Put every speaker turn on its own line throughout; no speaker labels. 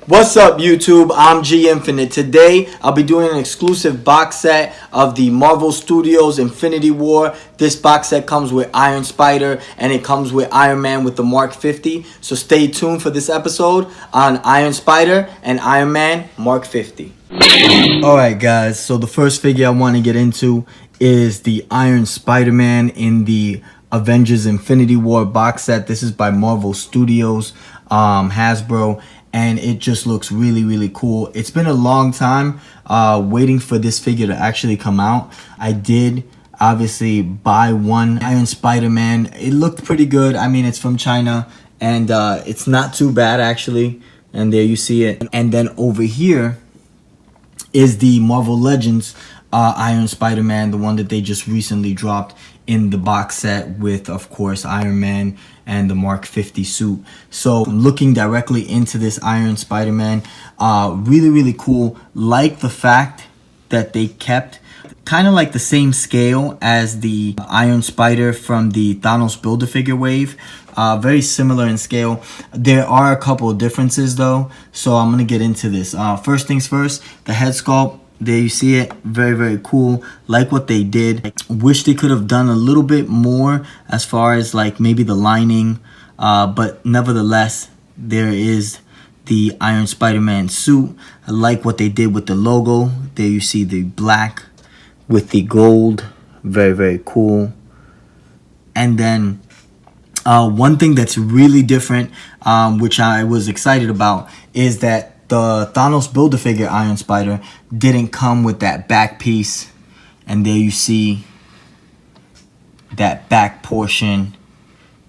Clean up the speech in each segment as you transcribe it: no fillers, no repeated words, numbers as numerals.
What's up, YouTube? I'm G Infinite. Today, I'll be doing an exclusive box set of the Marvel Studios Infinity War. This box set comes with Iron Spider and it comes with Iron Man with the Mark 50. So stay tuned for this episode on Iron Spider and Iron Man Mark 50. Alright guys, so the first figure I want to get into is the Iron Spider-Man in the Avengers Infinity War box set. This is by Marvel Studios, Hasbro. And it just looks really cool. It's been a long time waiting for this figure to actually come out. I did obviously buy one Iron Spider-Man. It looked pretty good. I mean, it's from China and it's not too bad actually. And there you see it. And then over here is the Marvel Legends Iron Spider-Man, the one that they just recently dropped in the box set with, of course, Iron Man and the Mark 50 suit. So looking directly into this Iron Spider-Man, really cool. Like the fact that they kept kind of like the same scale as the Iron Spider from the Thanos Build-A-Figure wave. Very similar in scale. There are a couple of differences though, so I'm gonna get into this. First things first, the head sculpt. There you see it, very cool. Like what they did. Wish they could have done a little bit more as far as like maybe the lining, but nevertheless there is the Iron Spider-Man suit. I like what they did with the logo. There you see the black with the gold. Very cool. And then one thing that's really different, which I was excited about, is that the Thanos Build-A-Figure Iron Spider didn't come with that back piece. And there you see that back portion,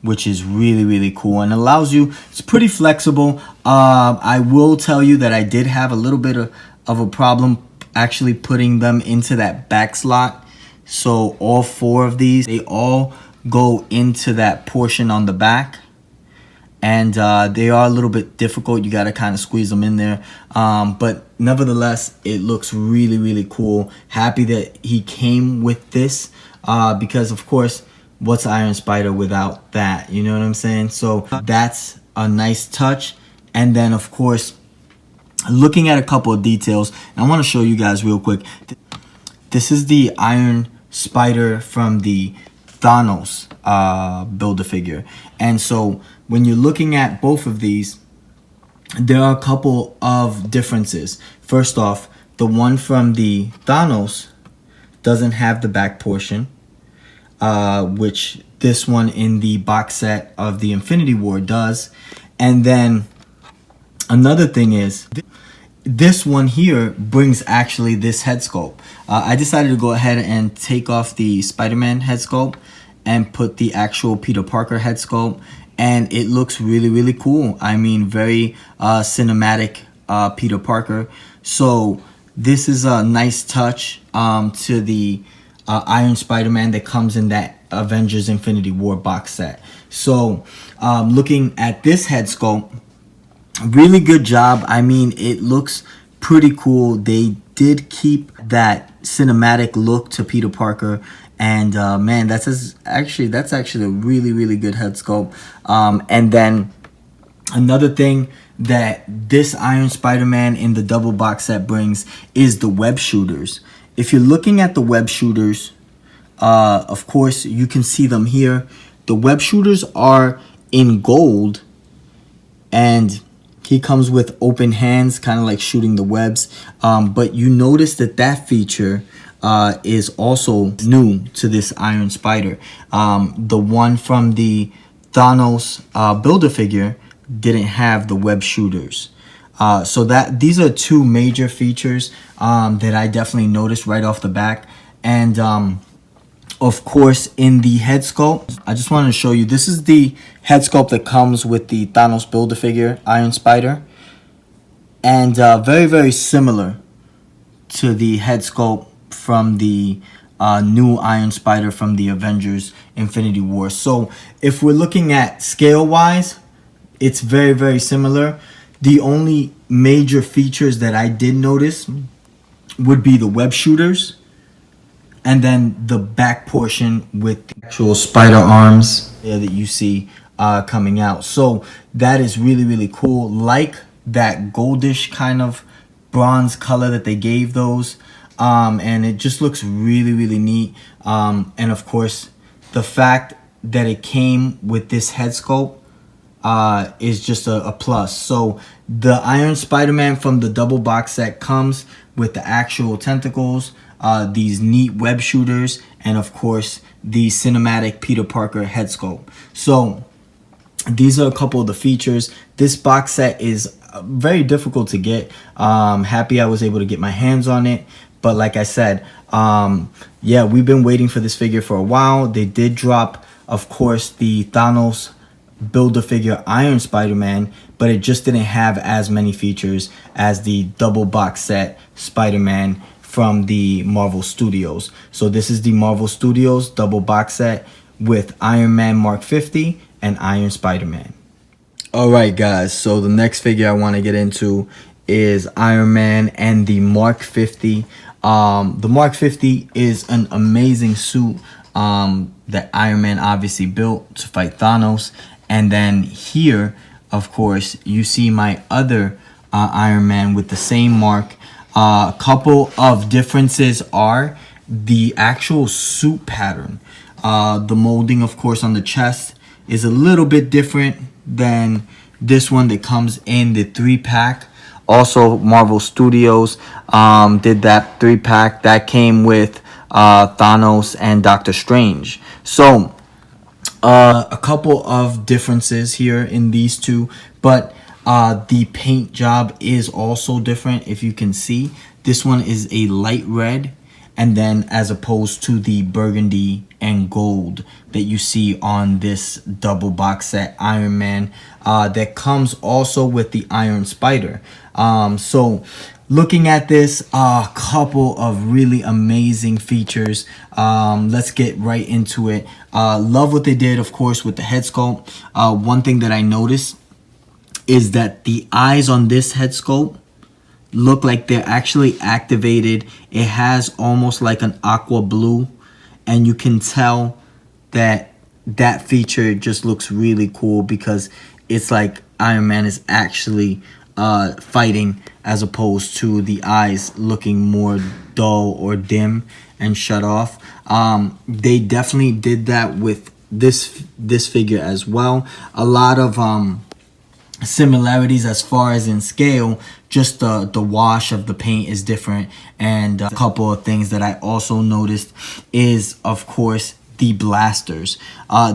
which is really cool and allows you, it's pretty flexible. I will tell you that I did have a little bit of a problem actually putting them into that back slot. So all four of these, they all go into that portion on the back. And they are a little bit difficult. You got to kind of squeeze them in there. But nevertheless, it looks really cool. Happy that he came with this. Because, of course, what's Iron Spider without that? You know what I'm saying? So that's a nice touch. And then, of course, looking at a couple of details. I want to show you guys real quick. This is the Iron Spider from the Thanos Build-A-Figure. And so when you're looking at both of these, there are a couple of differences. First off, the one from the Thanos doesn't have the back portion, which this one in the box set of the Infinity War does. And then another thing is, this one here brings actually this head sculpt. I decided to go ahead and take off the Spider-Man head sculpt and put the actual Peter Parker head sculpt. And it looks really cool. I mean, very cinematic Peter Parker. So this is a nice touch to the Iron Spider-Man that comes in that Avengers Infinity War box set. So looking at this head sculpt, really good job. I mean, it looks pretty cool. They did keep that cinematic look to Peter Parker. And man, that's actually a really good head sculpt. And then another thing that this Iron Spider-Man in the double box set brings is the web shooters. If you're looking at the web shooters, of course you can see them here. The web shooters are in gold, and he comes with open hands, kind of like shooting the webs. But you notice that feature is also new to this Iron Spider. The one from the Thanos Build-A-Figure didn't have the web shooters. So these are two major features that I definitely noticed right off the back. And of course, in the head sculpt, I just wanted to show you, this is the head sculpt that comes with the Thanos Build-A-Figure Iron Spider. And very similar to the head sculpt from the new Iron Spider from the Avengers Infinity War. So if we're looking at scale wise, it's very similar. The only major features that I did notice would be the web shooters and then the back portion with the actual spider arms there that you see coming out. So that is really cool. Like that goldish kind of bronze color that they gave those. And it just looks really, really neat. And of course, the fact that it came with this head sculpt is just a plus. So the Iron Spider-Man from the double box set comes with the actual tentacles, these neat web shooters, and of course the cinematic Peter Parker head sculpt. So these are a couple of the features. This box set is very difficult to get. Happy I was able to get my hands on it. But like I said, yeah, we've been waiting for this figure for a while. They did drop, of course, the Thanos Build-A-Figure Iron Spider-Man, but it just didn't have as many features as the double box set Spider-Man from the Marvel Studios. So this is the Marvel Studios double box set with Iron Man Mark 50 and Iron Spider-Man. Alright guys, so the next figure I want to get into is Iron Man and the Mark 50. The Mark 50 is an amazing suit that Iron Man obviously built to fight Thanos. And then here, of course, you see my other Iron Man with the same mark. A couple of differences are the actual suit pattern. The molding, of course, on the chest is a little bit different than this one that comes in the 3-pack. Also, Marvel Studios did that 3-pack that came with Thanos and Doctor Strange. So a couple of differences here in these two, but the paint job is also different. If you can see, this one is a light red, and then as opposed to the burgundy and gold that you see on this double box set Iron Man that comes also with the Iron Spider. So looking at this, a couple of really amazing features. Let's get right into it. Love what they did, of course, with the head sculpt. One thing that I noticed is that the eyes on this head sculpt look like they're actually activated. It has almost like an aqua blue, and you can tell that that feature just looks really cool because it's like Iron Man is actually fighting, as opposed to the eyes looking more dull or dim and shut off. They definitely did that with this figure as well. A lot of similarities as far as in scale, just the wash of the paint is different. And a couple of things that I also noticed is, of course, the blasters.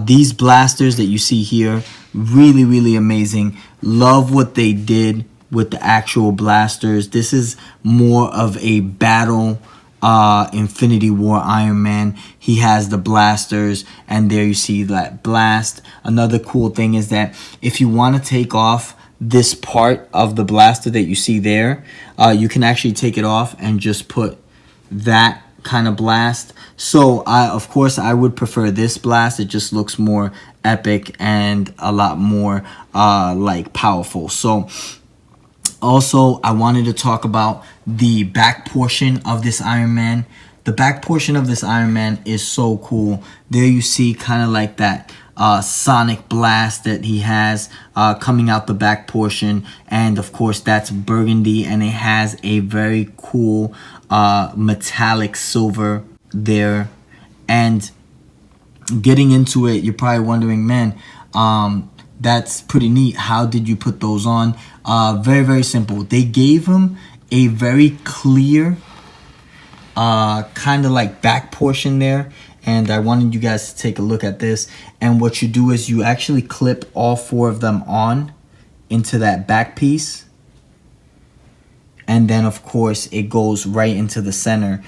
These blasters that you see here, really, really amazing. Love what they did with the actual blasters. This is more of a battle Infinity War Iron Man. He has the blasters, and there you see that blast. Another cool thing is that if you want to take off this part of the blaster that you see there, you can actually take it off and just put that kind of blast. So of course I would prefer this blast. It just looks more epic and a lot more like powerful. So also, I wanted to talk about the back portion of this Iron Man. The back portion of this Iron Man is so cool. There you see kind of like that sonic blast that he has coming out the back portion. And of course, that's burgundy, and it has a very cool metallic silver there. And getting into it, you're probably wondering, man, that's pretty neat. How did you put those on? Very, very simple. They gave him a very clear kind of like back portion there. And I wanted you guys to take a look at this. And what you do is you actually clip all 4 of them on into that back piece. And then, of course, it goes right into the center.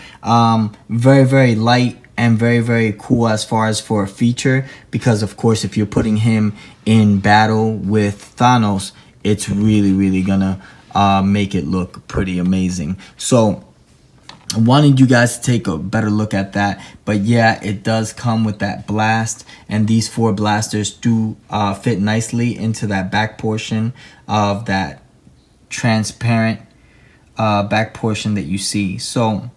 Very, very light and very, very cool as far as for a feature, because of course if you're putting him in battle with Thanos, it's really, really gonna make it look pretty amazing. So I wanted you guys to take a better look at that. But yeah, it does come with that blast, and these 4 blasters do fit nicely into that back portion of that transparent back portion that you see. So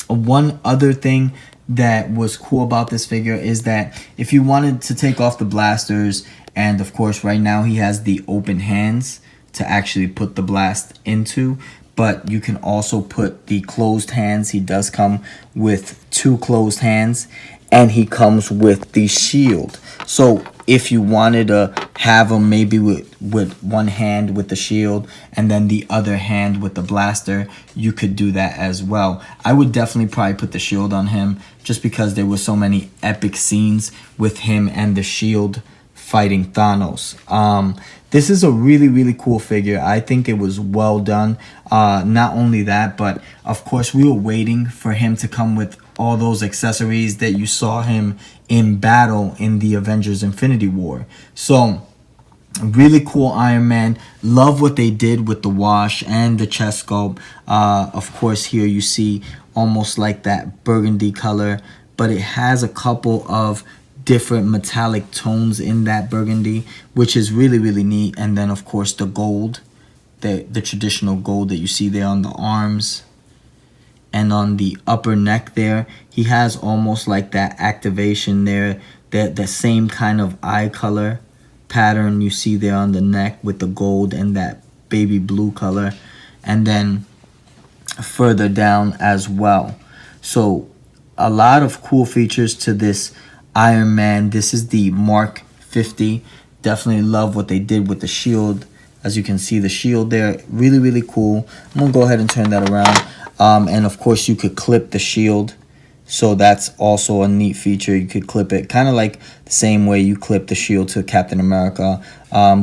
one other thing that was cool about this figure is that if you wanted to take off the blasters, and of course right now he has the open hands to actually put the blast into. But you can also put the closed hands. He does come with 2 closed hands, and he comes with the shield. So if you wanted to have him maybe with one hand with the shield and then the other hand with the blaster, you could do that as well. I would definitely probably put the shield on him just because there were so many epic scenes with him and the shield fighting Thanos. This is a really cool figure. I think it was well done. Not only that, but of course we were waiting for him to come with all those accessories that you saw him in battle in the Avengers Infinity War. So really cool Iron Man. Love what they did with the wash and the chest sculpt. Of course here you see almost like that burgundy color, but it has a couple of different metallic tones in that burgundy, which is really neat. And then of course the gold, the traditional gold that you see there on the arms and on the upper neck there. He has almost like that activation there, that the same kind of eye color pattern you see there on the neck with the gold and that baby blue color, and then further down as well. So a lot of cool features to this Iron Man. This is the Mark 50. Definitely love what they did with the shield. As you can see, the shield there, really cool. I'm gonna go ahead and turn that around. And of course you could clip the shield, so that's also a neat feature. You could clip it kind of like the same way you clip the shield to Captain America.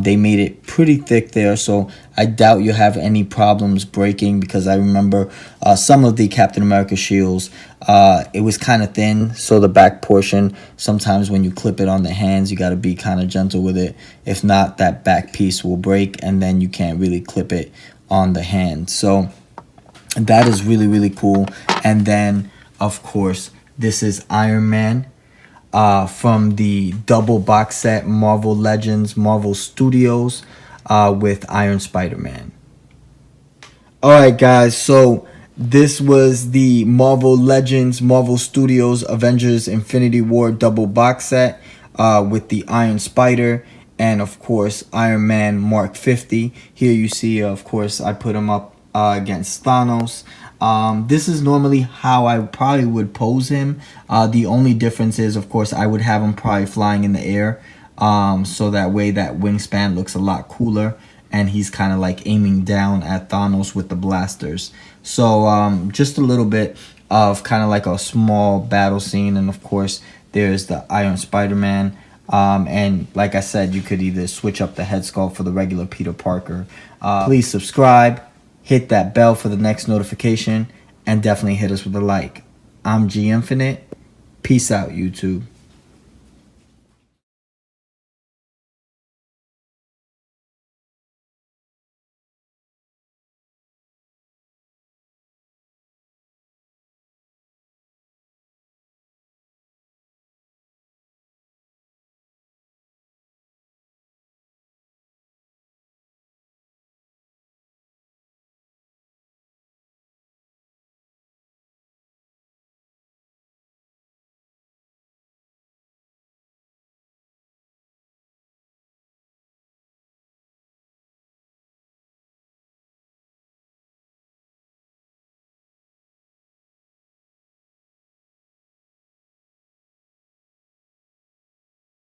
They made it pretty thick there, so I doubt you have any problems breaking, because I remember some of the Captain America shields, it was kind of thin, so the back portion, sometimes when you clip it on the hands, you got to be kind of gentle with it. If not, that back piece will break and then you can't really clip it on the hand. So that is really cool. And then of course this is Iron Man from the double box set Marvel Legends Marvel Studios with Iron Spider-Man. Alright guys, so this was the Marvel Legends Marvel Studios Avengers Infinity War double box set with the Iron Spider and of course Iron Man Mark 50. Here you see, of course, I put him up against Thanos. This is normally how I probably would pose him. The only difference is, of course, I would have him probably flying in the air, so that way that wingspan looks a lot cooler, and he's kind of like aiming down at Thanos with the blasters. So just a little bit of kind of like a small battle scene, and of course there's the Iron Spider-Man. And like I said, you could either switch up the head sculpt for the regular Peter Parker. Please subscribe, hit that bell for the next notification, and definitely hit us with a like. I'm G Infinite. Peace out, YouTube.